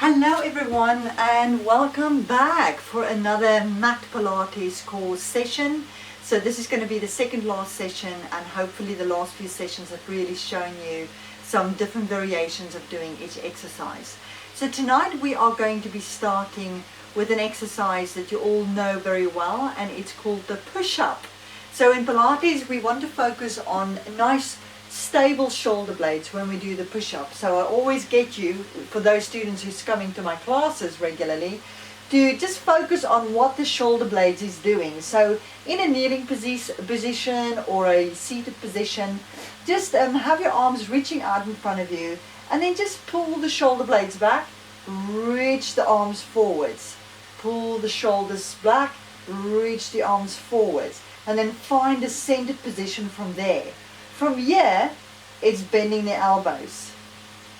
Hello everyone and welcome back for another mat Pilates course session. So this is going to be the second last session, and hopefully the last few sessions have really shown you some different variations of doing each exercise. So tonight we are going to be starting with an exercise that you all know very well, and it's called the push-up. So in Pilates we want to focus on nice stable shoulder blades when we do the push-up. So I always get you, for those students who's coming to my classes regularly, to just focus on what the shoulder blades is doing. So in a kneeling position or a seated position, just have your arms reaching out in front of you, and then just pull the shoulder blades back, reach the arms forwards, pull the shoulders back, reach the arms forwards, and then find a centered position from there. From here, it's bending the elbows.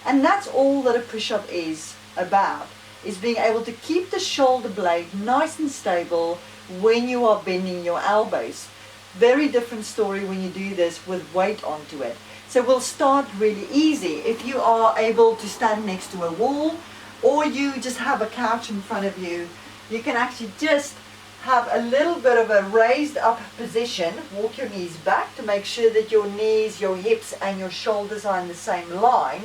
And that's all that a push-up is about, is being able to keep the shoulder blade nice and stable when you are bending your elbows. Very different story when you do this with weight onto it. So we'll start really easy. If you are able to stand next to a wall, or you just have a couch in front of you, you can actually just have a little bit of a raised up position. Walk your knees back to make sure that your knees, your hips and your shoulders are in the same line.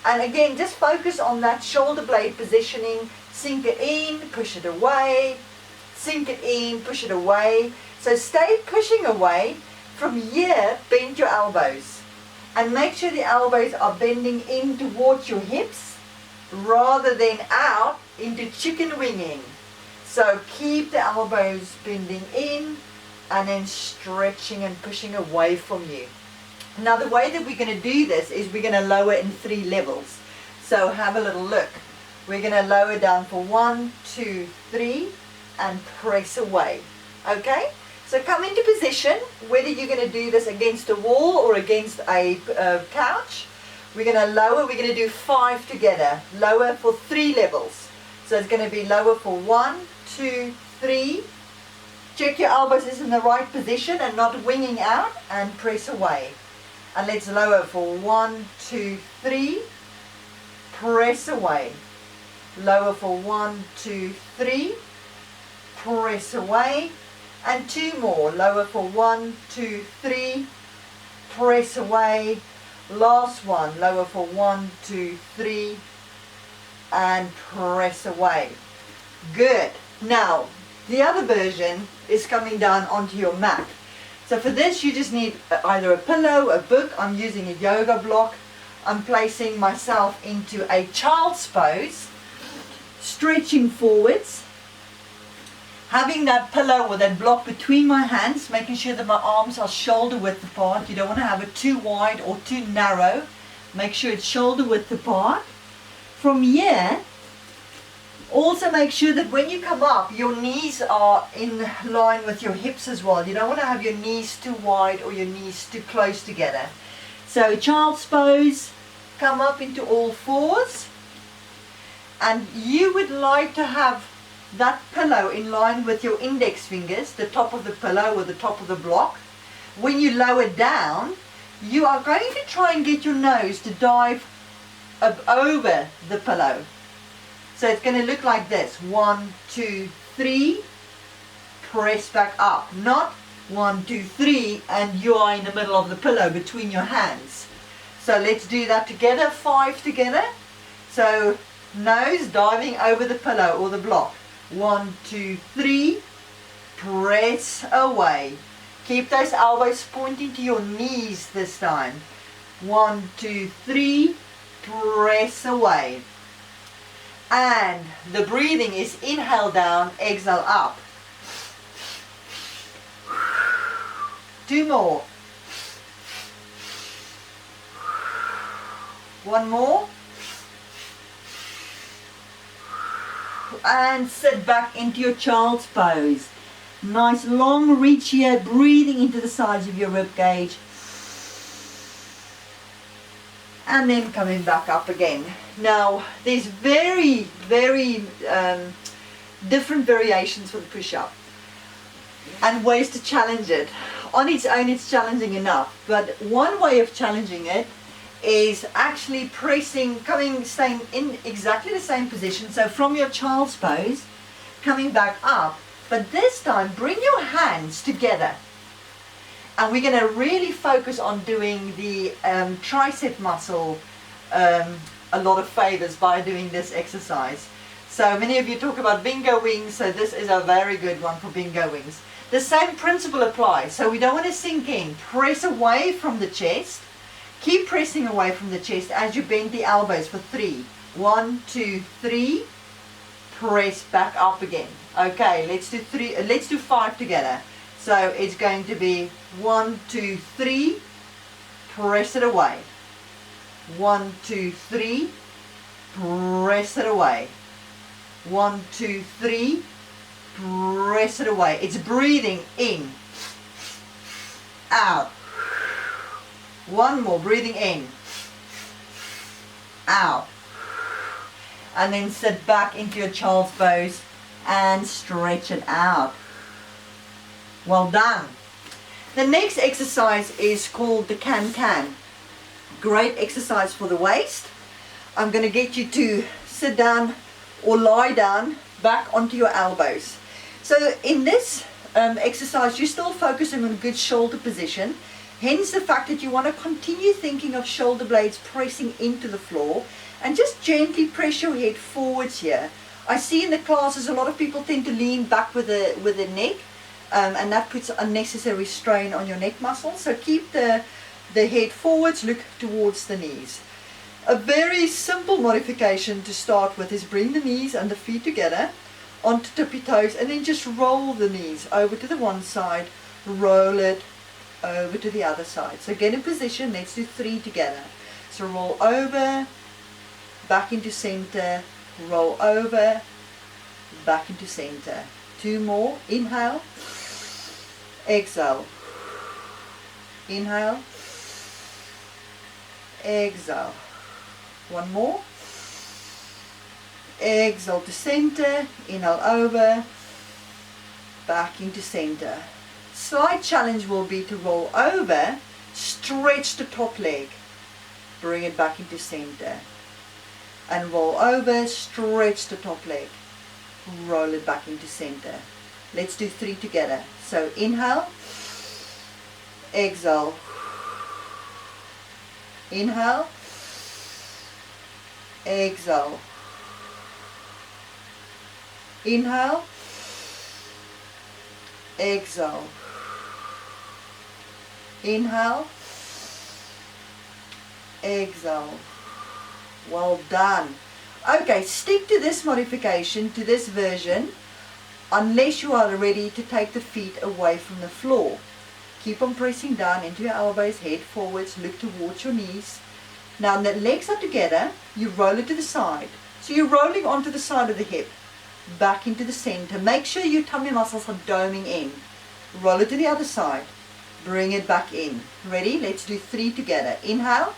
And again, just focus on that shoulder blade positioning. Sink it in, push it away, sink it in, push it away. So stay pushing away. From here, bend your elbows and make sure the elbows are bending in towards your hips rather than out into chicken winging. So keep the elbows bending in and then stretching and pushing away from you. Now the way that we're going to do this is we're going to lower in 3 levels. So have a little look. We're going to lower down for 1, 2, 3 and press away. Okay? So come into position, whether you're going to do this against a wall or against a couch. We're going to lower, we're going to do 5 together. Lower for 3 levels. So it's going to be lower for 1, 2, 3. Check your elbows is in the right position and not winging out, and press away. And let's lower for 1, 2, 3. Press away. Lower for 1, 2, 3. Press away. And 2 more. Lower for 1, 2, 3. Press away. Last one. Lower for 1, 2, 3. And press away. Good. Now, the other version is coming down onto your mat. So for this, you just need either a pillow, a book. I'm using a yoga block. I'm placing myself into a child's pose, stretching forwards, having that pillow or that block between my hands, making sure that my arms are shoulder width apart. You don't want to have it too wide or too narrow. Make sure it's shoulder width apart. From here, also make sure that when you come up, your knees are in line with your hips as well. You don't want to have your knees too wide or your knees too close together. So child's pose, come up into all fours. And you would like to have that pillow in line with your index fingers, the top of the pillow or the top of the block. When you lower down, you are going to try and get your nose to dive over the pillow. So it's going to look like this. 1, 2, 3. Press back up. Not 1, 2, 3 and you are in the middle of the pillow between your hands. So let's do that together. 5 together. So nose diving over the pillow or the block. 1, 2, 3. Press away. Keep those elbows pointing to your knees this time. 1, 2, 3. Press away. And the breathing is inhale down, exhale up. 2 more. 1 more. And sit back into your child's pose. Nice long reach here, breathing into the sides of your rib cage. And then coming back up again. Now, there's very different variations for the push-up and ways to challenge it. On its own, it's challenging enough, but one way of challenging it is actually pressing, staying in exactly the same position. So from your child's pose, coming back up, but this time bring your hands together. And we're going to really focus on doing the tricep muscle a lot of favors by doing this exercise. So many of you talk about bingo wings, so this is a very good one for bingo wings. The same principle applies, so we don't want to sink in. Press away from the chest. Keep pressing away from the chest as you bend the elbows for 3. 1, 2, 3. Press back up again. Okay, let's do 3. Let's do 5 together. So it's going to be 1, 2, 3. Press it away. 1, 2, 3. Press it away. 1, 2, 3. Press it away. It's breathing in, out. One more, breathing in, out. And then sit back into your child's pose and stretch it out. Well done. The next exercise is called the can-can. Great exercise for the waist. I'm going to get you to sit down or lie down back onto your elbows. So in this exercise, you're still focusing on a good shoulder position. Hence the fact that you want to continue thinking of shoulder blades pressing into the floor and just gently press your head forwards here. I see in the classes a lot of people tend to lean back with the neck and that puts unnecessary strain on your neck muscles. So keep the head forwards, look towards the knees. A very simple modification to start with is bring the knees and the feet together onto tippy toes and then just roll the knees over to the one side, roll it over to the other side. So get in position, let's do 3 together. So roll over, back into center, roll over, back into center. 2 more, inhale, exhale, inhale, exhale. 1 more, exhale to center, inhale over, back into center. Slight challenge will be to roll over, stretch the top leg, bring it back into center, and roll over, stretch the top leg, roll it back into center. Let's do 3 together. So inhale, exhale, inhale, exhale, inhale, exhale, inhale, exhale. Well done. Okay, stick to this modification, to this version, unless you are ready to take the feet away from the floor. Keep on pressing down into your elbows, head forwards, look towards your knees. Now the legs are together, you roll it to the side. So you're rolling onto the side of the hip, back into the center. Make sure your tummy muscles are doming in. Roll it to the other side, bring it back in. Ready? Let's do 3 together. Inhale,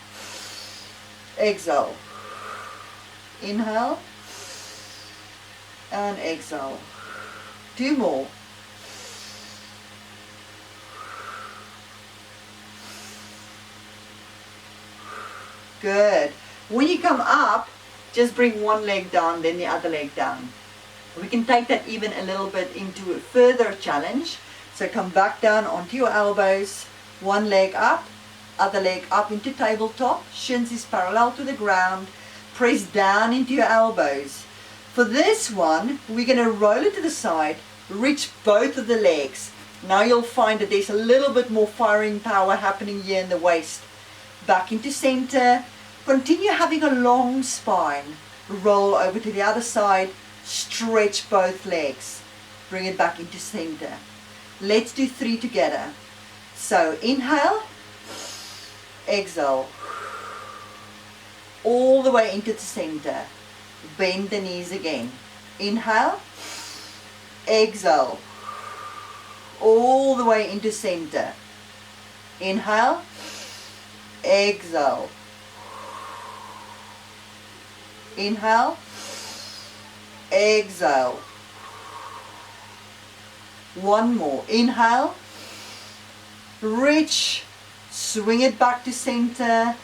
exhale, inhale, and exhale. 2 more. Good. When you come up, just bring one leg down, then the other leg down. We can take that even a little bit into a further challenge. So come back down onto your elbows, one leg up, other leg up into tabletop, shins is parallel to the ground, press down into your elbows. For this one, we're going to roll it to the side, reach both of the legs. Now you'll find that there's a little bit more firing power happening here in the waist. Back into center, continue having a long spine, roll over to the other side, stretch both legs, bring it back into center. Let's do 3 together. So inhale, exhale, all the way into the center, bend the knees again. Inhale, exhale, all the way into center. Inhale, exhale, inhale, exhale. 1 more. Inhale, reach, swing it back to center,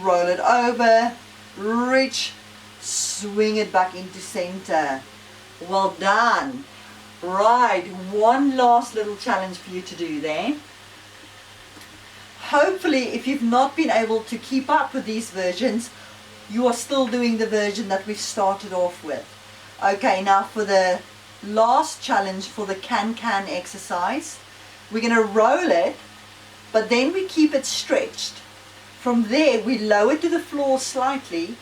roll it over, reach, swing it back into center. Well done. Right, one last little challenge for you to do there. Hopefully, if you've not been able to keep up with these versions, you are still doing the version that we've started off with. Okay, now for the last challenge for the can-can exercise, we're going to roll it, but then we keep it stretched. From there, we lower to the floor slightly,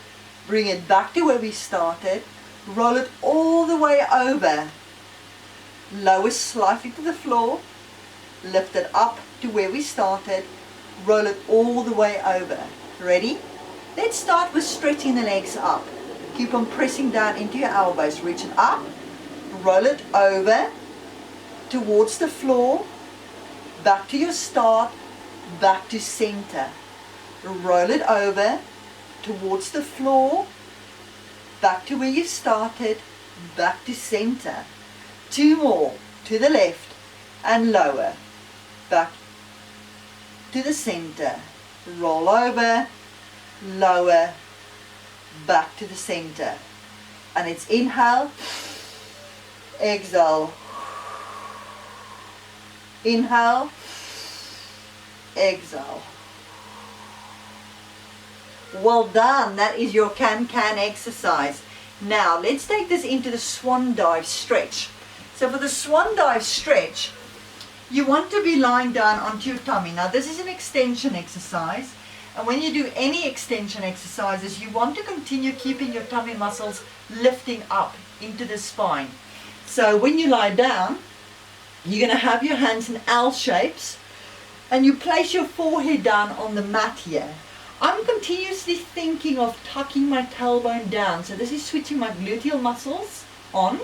bring it back to where we started, roll it all the way over, lower slightly to the floor, lift it up to where we started, roll it all the way over. Ready? Let's start with stretching the legs up. Keep on pressing down into your elbows, reach it up, roll it over, towards the floor, back to your start, back to center. Roll it over, towards the floor, back to where you started, back to center. 2 more, to the left and lower, back to the center. Roll over, lower, back to the center. And it's inhale, exhale, inhale, exhale. Well done, that is your can-can exercise. Now let's take this into the swan dive stretch. So for the swan dive stretch, you want to be lying down onto your tummy. Now this is an extension exercise, and when you do any extension exercises, you want to continue keeping your tummy muscles lifting up into the spine. So when you lie down, you're going to have your hands in L shapes, and you place your forehead down on the mat here. I'm continuously thinking of tucking my tailbone down, so this is switching my gluteal muscles on.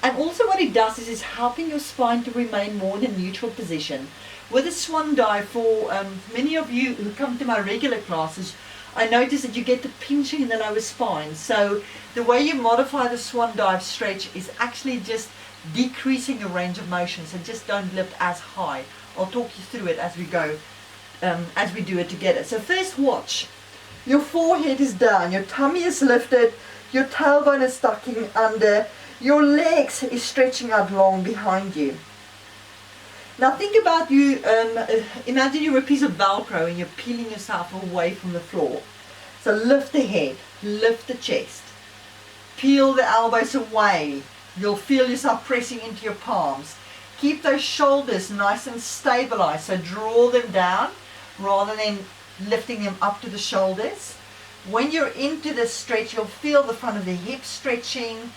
And also what it does is helping your spine to remain more in a neutral position. With a swan dive, for many of you who come to my regular classes, I notice that you get the pinching in the lower spine. So the way you modify the swan dive stretch is actually just decreasing your range of motion. So just don't lift as high. I'll talk you through it as we go, as we do it together. So first watch. Your forehead is down, your tummy is lifted, your tailbone is tucking under, your legs is stretching out long behind you. Now think about you, imagine you're a piece of Velcro and you're peeling yourself away from the floor. So lift the head, lift the chest, peel the elbows away. You'll feel yourself pressing into your palms. Keep those shoulders nice and stabilized, so draw them down rather than lifting them up to the shoulders. When you're into this stretch, you'll feel the front of the hips stretching,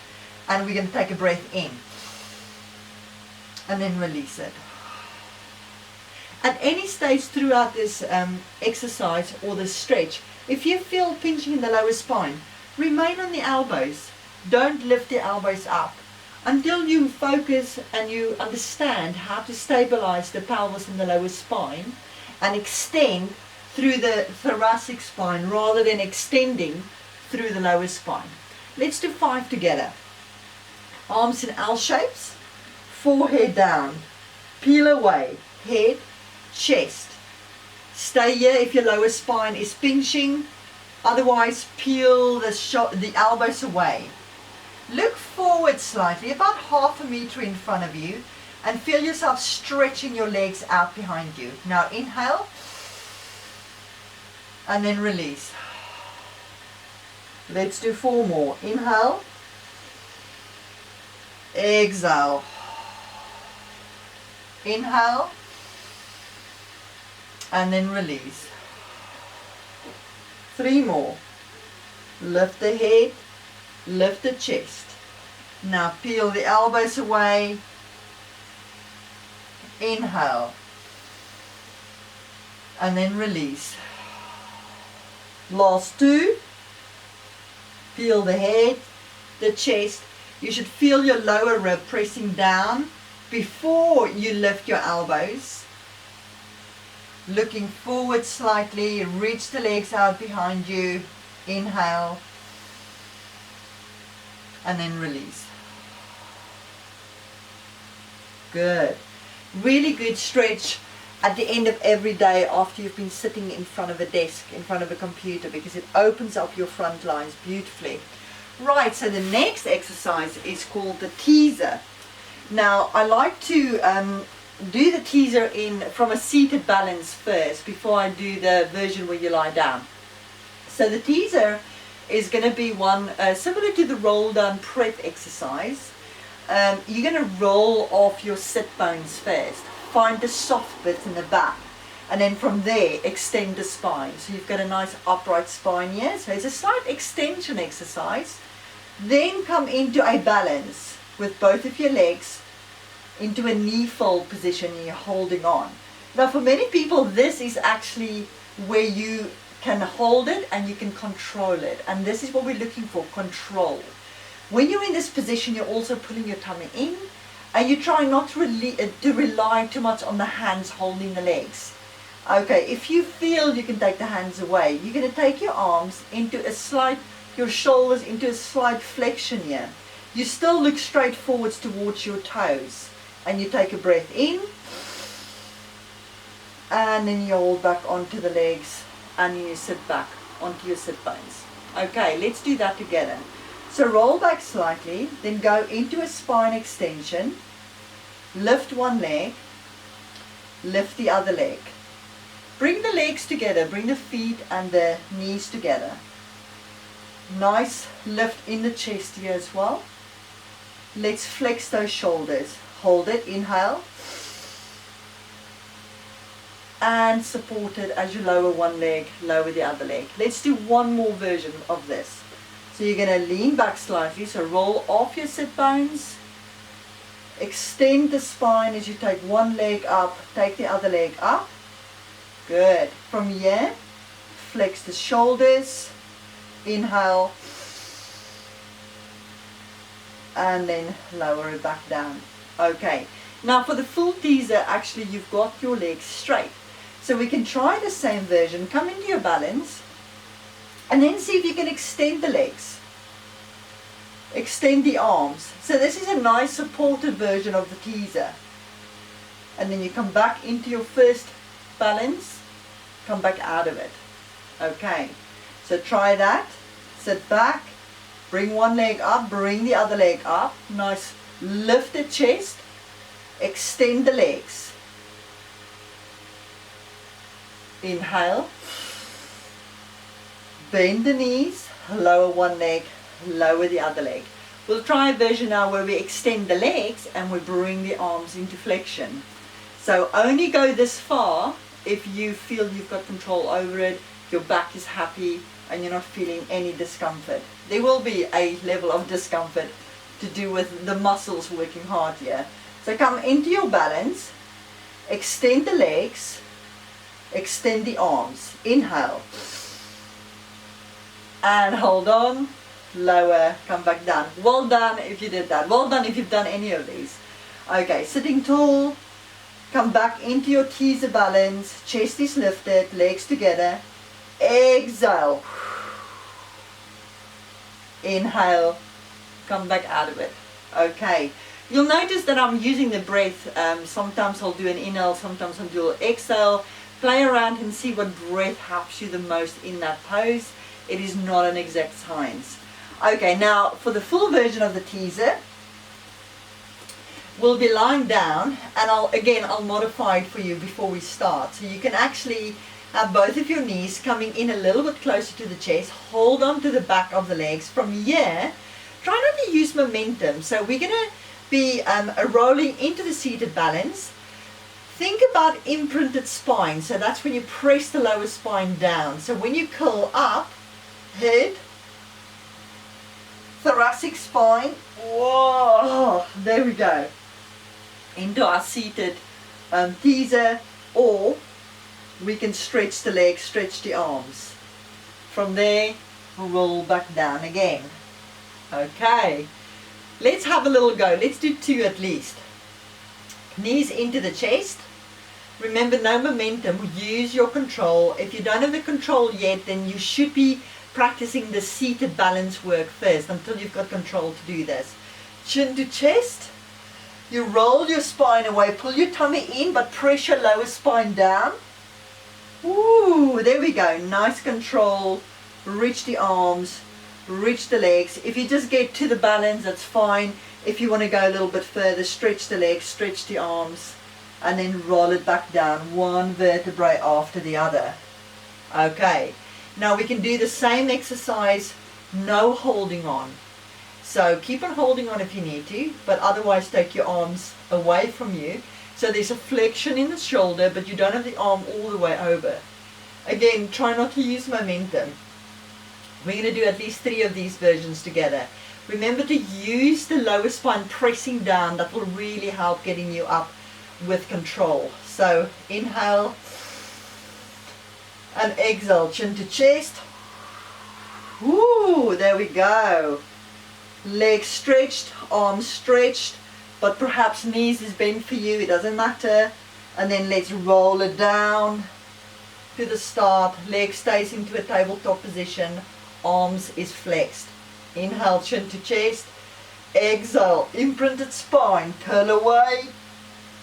and we're going to take a breath in and then release it. At any stage throughout this exercise or this stretch, if you feel pinching in the lower spine, remain on the elbows. Don't lift the elbows up until you focus and you understand how to stabilize the pelvis in the lower spine and extend through the thoracic spine rather than extending through the lower spine. Let's do 5 together. Arms in L shapes, forehead down, peel away, head, chest. Stay here if your lower spine is pinching, otherwise peel the elbows away. Look forward slightly, about 1/2 meter in front of you, and feel yourself stretching your legs out behind you. Now inhale, and then release. Let's do 4 more. Inhale, exhale, inhale, and then release. 3 more. Lift the head, lift the chest. Now peel the elbows away. Inhale, and then release. Last 2. Peel the head, the chest. You should feel your lower rib pressing down before you lift your elbows. Looking forward slightly, reach the legs out behind you. Inhale, and then release. Good. Really good stretch. at the end of every day after you've been sitting in front of a desk, in front of a computer, because it opens up your front lines beautifully. Right, so the next exercise is called the teaser. Now, I like to do the teaser from a seated balance first before I do the version where you lie down. So the teaser is going to be one similar to the roll down prep exercise. You're going to roll off your sit bones first. Find the soft bit in the back, and then from there extend the spine. So you've got a nice upright spine here. So it's a slight extension exercise. Then come into a balance with both of your legs into a knee fold position, and you're holding on. Now for many people this is actually where you can hold it and you can control it, and this is what we're looking for, control. When you're in this position, you're also pulling your tummy in, and you try not to rely too much on the hands holding the legs. Okay, if you feel you can take the hands away, you're going to take your arms into your shoulders into a slight flexion here. You still look straight forwards towards your toes, and you take a breath in, and then you hold back onto the legs, and you sit back onto your sit bones. Okay, let's do that together. So roll back slightly, then go into a spine extension, lift one leg, lift the other leg. Bring the legs together, bring the feet and the knees together. Nice lift in the chest here as well. Let's flex those shoulders. Hold it, inhale. And support it as you lower one leg, lower the other leg. Let's do one more version of this. So you're going to lean back slightly, so roll off your sit bones, extend the spine as you take one leg up, take the other leg up. Good. From here, flex the shoulders, inhale, and then lower it back down. Okay, now for the full teaser, actually you've got your legs straight. So we can try the same version. Come into your balance, and then see if you can extend the legs. Extend the arms. So this is a nice supported version of the teaser. And then you come back into your first balance, come back out of it. Okay, so try that. Sit back, bring one leg up, bring the other leg up. Nice lifted chest. Extend the legs. Inhale. Bend the knees, lower one leg, lower the other leg. We'll try a version now where we extend the legs and we bring the arms into flexion. So only go this far if you feel you've got control over it, your back is happy and you're not feeling any discomfort. There will be a level of discomfort to do with the muscles working hard here. So come into your balance, extend the legs, extend the arms. Inhale. And hold on, lower, come back down. Well done if you did that. Well done if you've done any of these. Okay, sitting tall, come back into your teaser balance, chest is lifted, legs together. Exhale. Inhale, come back out of it. Okay, you'll notice that I'm using the breath. Sometimes I'll do an inhale, sometimes I'll do an exhale. Play around and see what breath helps you the most in that pose. It is not an exact science. Okay, now for the full version of the teaser, we'll be lying down, and I'll modify it for you before we start. So you can actually have both of your knees coming in a little bit closer to the chest. Hold on to the back of the legs. From here, try not to use momentum. So we're going to be rolling into the seated balance. Think about imprinted spine. So that's when you press the lower spine down. So when you curl up, head, thoracic spine, whoa, there we go, into our seated teaser, or we can stretch the legs, stretch the arms. From there, we'll roll back down again. Okay, let's have a little go. Let's do 2 at least. Knees into the chest. Remember, no momentum. Use your control. If you don't have the control yet, then you should be practicing the seated balance work first until you've got control to do this. Chin to chest. You roll your spine away, pull your tummy in, but press your lower spine down. Ooh, there we go. Nice control. Reach the arms, reach the legs. If you just get to the balance, that's fine. If you want to go a little bit further, stretch the legs, stretch the arms, and then roll it back down, one vertebrae after the other. Okay, now we can do the same exercise, no holding on. So keep on holding on if you need to, but otherwise take your arms away from you. So there's a flexion in the shoulder, but you don't have the arm all the way over. Again, try not to use momentum. We're going to do at least 3 of these versions together. Remember to use the lower spine pressing down. That will really help getting you up with control. So inhale and exhale, chin to chest. Ooh, there we go. Legs stretched, arms stretched, but perhaps knees is bent for you, it doesn't matter. And then let's roll it down to the start. Leg stays into a tabletop position, arms is flexed. Inhale, chin to chest. Exhale, imprinted spine, curl away.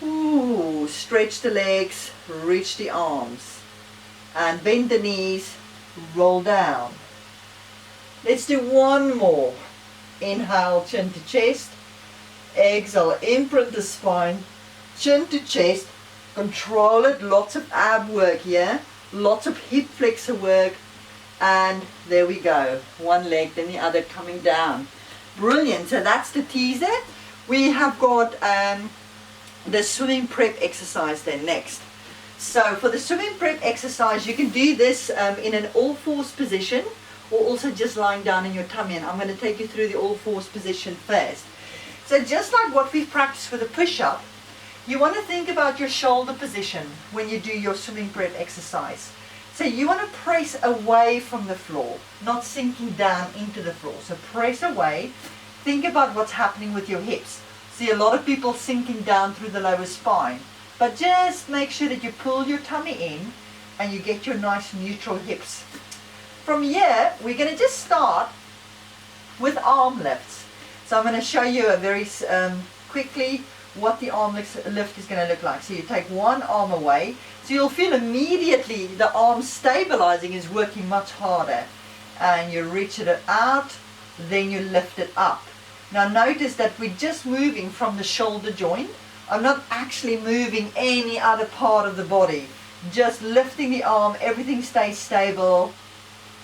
Ooh, stretch the legs, reach the arms. And bend the knees, roll down. Let's do one more. Inhale, chin to chest. Exhale, imprint the spine, chin to chest. Control it, lots of ab work here. Lots of hip flexor work. And there we go. One leg, then the other coming down. Brilliant. So that's the teaser. We have got the swimming prep exercise then next. So for the swimming prep exercise, you can do this in an all-fours position, or also just lying down in your tummy. And I'm going to take you through the all-fours position first. So just like what we've practiced with the push-up, you want to think about your shoulder position when you do your swimming prep exercise. So you want to press away from the floor, not sinking down into the floor. So press away. Think about what's happening with your hips. See a lot of people sinking down through the lower spine. But just make sure that you pull your tummy in and you get your nice neutral hips. From here, we're going to just start with arm lifts. So I'm going to show you a very quickly what the arm lift is going to look like. So you take one arm away. So you'll feel immediately the arm stabilizing is working much harder. And you reach it out, then you lift it up. Now notice that we're just moving from the shoulder joint. I'm not actually moving any other part of the body. Just lifting the arm, everything stays stable.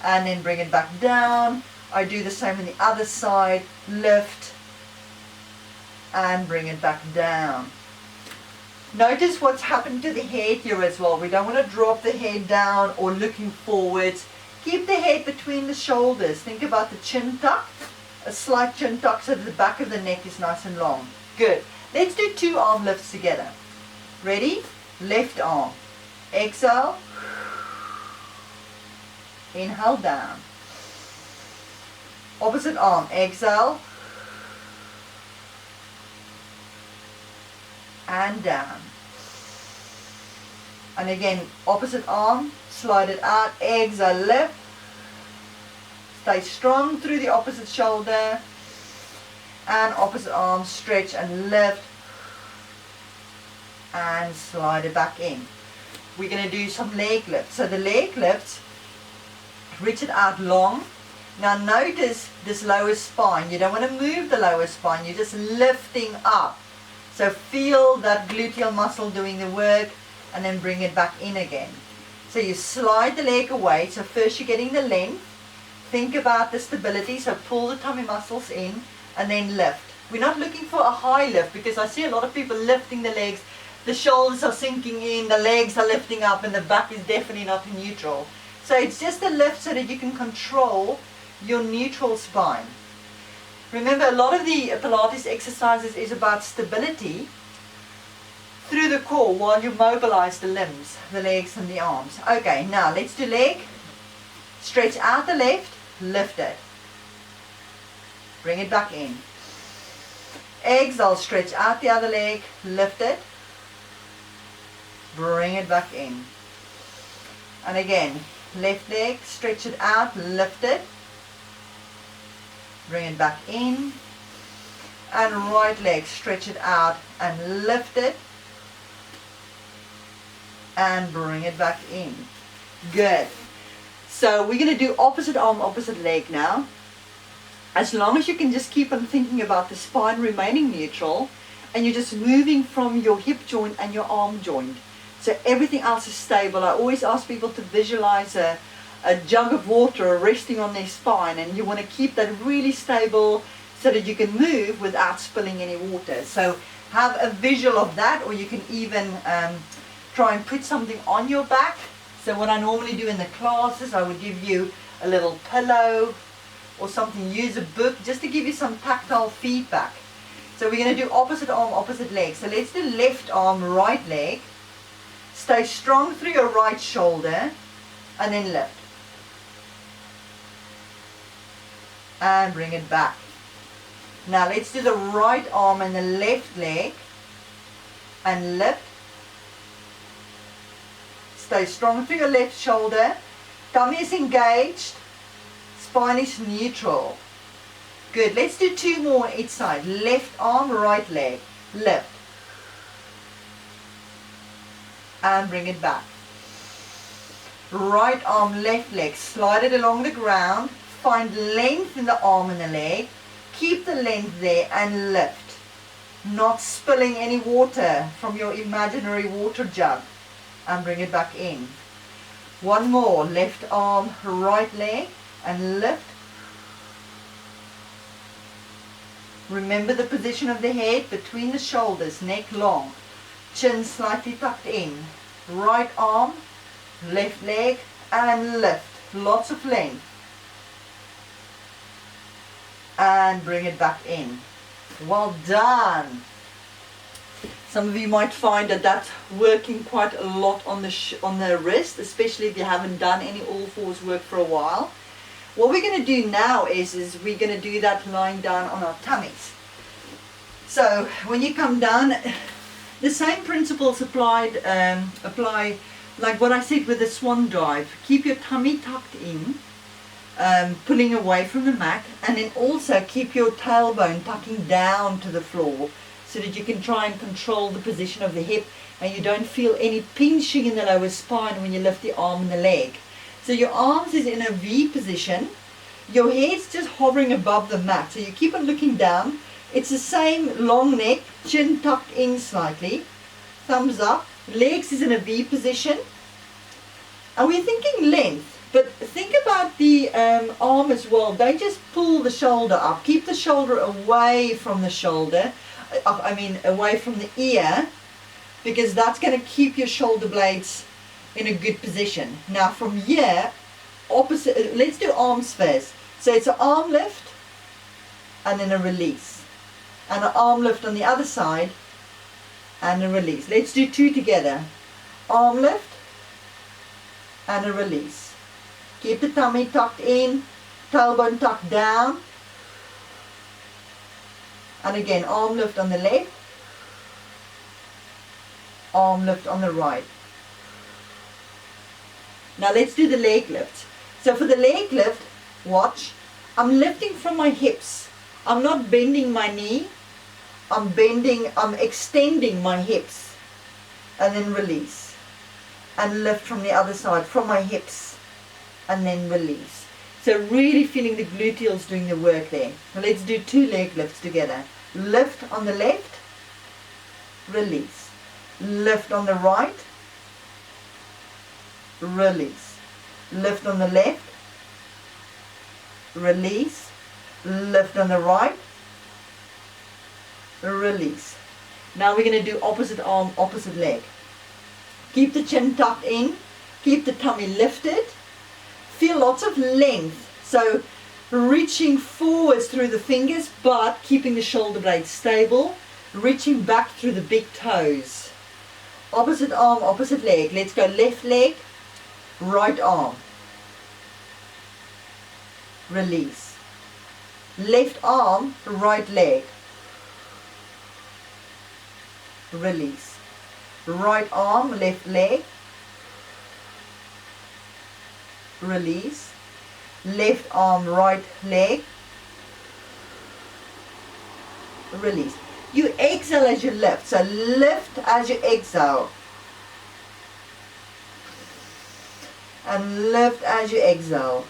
And then bring it back down. I do the same on the other side. Lift and bring it back down. Notice what's happened to the head here as well. We don't want to drop the head down or looking forwards. Keep the head between the shoulders. Think about the chin tuck. A slight chin tuck so that the back of the neck is nice and long. Good. Let's do 2 arm lifts together. Ready? Left arm. Exhale. Inhale down. Opposite arm. Exhale. And down. And again, opposite arm, slide it out, exhale, lift. Stay strong through the opposite shoulder. And opposite arm, stretch and lift. And slide it back in. We're going to do some leg lifts. So the leg lifts, reach it out long. Now notice this lower spine. You don't want to move the lower spine. You're just lifting up. So feel that gluteal muscle doing the work and then bring it back in again. So you slide the leg away. So first you're getting the length. Think about the stability. So pull the tummy muscles in and then lift. We're not looking for a high lift because I see a lot of people lifting the legs. The shoulders are sinking in, the legs are lifting up, and the back is definitely not neutral. So it's just a lift so that you can control your neutral spine. Remember, a lot of the Pilates exercises is about stability through the core while you mobilize the limbs, the legs and the arms. Okay, now let's do leg. Stretch out the left, lift it. Bring it back in. Exhale, stretch out the other leg, lift it. Bring it back in. And again, left leg, stretch it out, lift it. Bring it back in. and right leg, stretch it out and lift it and bring it back in. Good. So we're going to do opposite arm, opposite leg now. As long as you can just keep on thinking about the spine remaining neutral and you're just moving from your hip joint and your arm joint. So everything else is stable. I always ask people to visualize a jug of water resting on their spine, and you want to keep that really stable so that you can move without spilling any water. So have a visual of that, or you can even try and put something on your back. So what I normally do in the classes, I would give you a little pillow or something, use a book just to give you some tactile feedback. So we're going to do opposite arm, opposite leg. So let's do left arm, right leg. Stay strong through your right shoulder and then lift. And bring it back. Now let's do the right arm and the left leg and lift. Stay strong through your left shoulder. Tummy is engaged. Spine is neutral. Good. Let's do 2 more on each side. Left arm, right leg. Lift. And bring it back. Right arm, left leg. Slide it along the ground. Find length in the arm and the leg. Keep the length there and lift. Not spilling any water from your imaginary water jug. And bring it back in. 1 more. Left arm, right leg. And lift. Remember the position of the head between the shoulders, neck long. Chin slightly tucked in. Right arm, left leg, and lift. Lots of length. And bring it back in. Well done. Some of you might find that that's working quite a lot on the wrist, especially if you haven't done any all fours work for a while. What we're going to do now is we're going to do that lying down on our tummies. So when you come down, the same principles apply like what I said with the swan dive. Keep your tummy tucked in, pulling away from the mat, and then also keep your tailbone tucking down to the floor so that you can try and control the position of the hip and you don't feel any pinching in the lower spine when you lift the arm and the leg. So your arms is in a V position, your head's just hovering above the mat, so you keep on looking down. It's the same long neck, chin tucked in slightly, thumbs up, legs is in a V position, and we're thinking length, but think about the arm as well. Don't just pull the shoulder up, keep the shoulder away from the shoulder, away from the ear, because that's going to keep your shoulder blades in a good position. Now from here, opposite, let's do arms first. So it's an arm lift and then a release, and an arm lift on the other side and a release. Let's do 2 together. Arm lift and a release. Keep the tummy tucked in, tailbone tucked down, and again arm lift on the left, arm lift on the right. Now let's do the leg lift. So for the leg lift, watch, I'm lifting from my hips. I'm not bending my knee. I'm extending my hips. And then release. And lift from the other side, from my hips. And then release. So really feeling the gluteals doing the work there. Now let's do 2 leg lifts together. Lift on the left, release. Lift on the right, release. Lift on the left, release. Lift on the right, release. Now we're going to do opposite arm, opposite leg. Keep the chin tucked in, keep the tummy lifted. Feel lots of length, so reaching forwards through the fingers but keeping the shoulder blades stable, reaching back through the big toes. Opposite arm, opposite leg. Let's go left leg, right arm. Release. Left arm, right leg. Release. Right arm, left leg. Release. Left arm, right leg. release. You exhale as you lift, so lift as you exhale. And lift as you exhale.